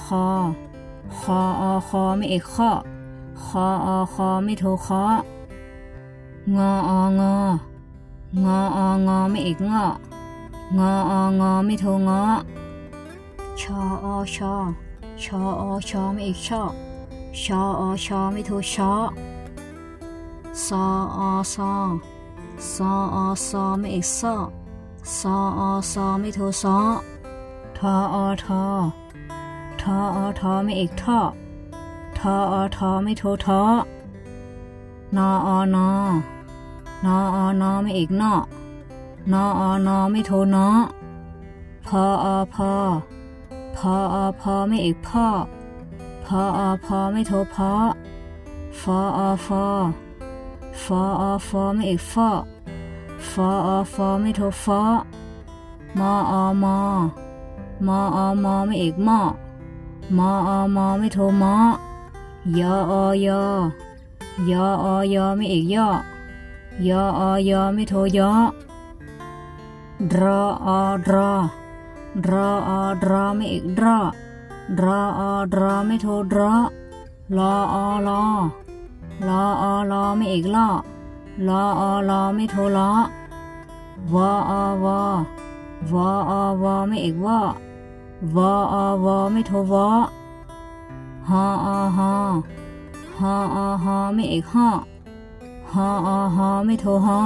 คอคอไม่เอกข้อคอคอไม่โทคองององอไม่เอกงององอไม่โทงอชอชชอไม่เอกชอชอไม่โทชอซอไม่เอกซอซอไม่โทซอทอไม่เอกทอทอไม่โททอนอนอไม่เอกนอนอไม่โทนอพอไม่เอกพ่อพอไม่โทพอฟอไม่เอกฟอไม่โทฟอมอไม่เอกมอไม่โทมอยไม่เอกยไม่โทยดรอไม่เอกดรอไม่โทดรลอไม่เอกลอไม่โทลอวไม่เอกวไม่โทวฮอไม่เอกฮอไม่โทฮอ